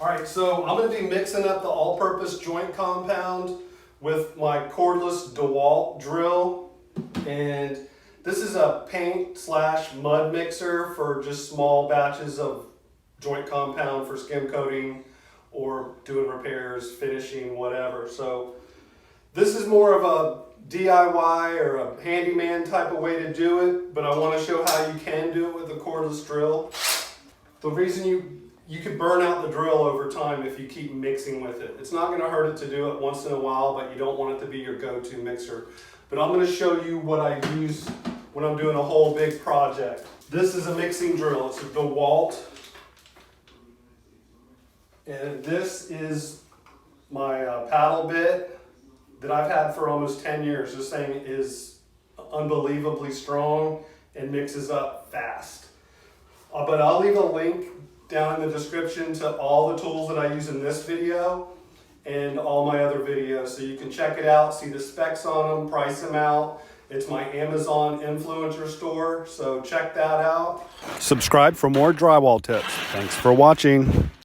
All right, so I'm gonna be mixing up the all-purpose joint compound with my cordless DeWalt drill. And this is a paint / mud mixer for just small batches of joint compound for skim coating or doing repairs, finishing, whatever. So this is more of a DIY or a handyman type of way to do it, but I want to show how you can do it with a cordless drill. The reason you could burn out the drill over time if you keep mixing with it. It's not going to hurt it to do it once in a while, but you don't want it to be your go-to mixer. But I'm going to show you what I use when I'm doing a whole big project. This is a mixing drill. It's a DeWalt. And this is my paddle bit that I've had for almost 10 years. This thing is unbelievably strong and mixes up fast. But I'll leave a link down in the description to all the tools that I use in this video and all my other videos, so you can check it out, see the specs on them, price them out. It's my Amazon influencer store, so check that out. Subscribe for more drywall tips. Thanks for watching.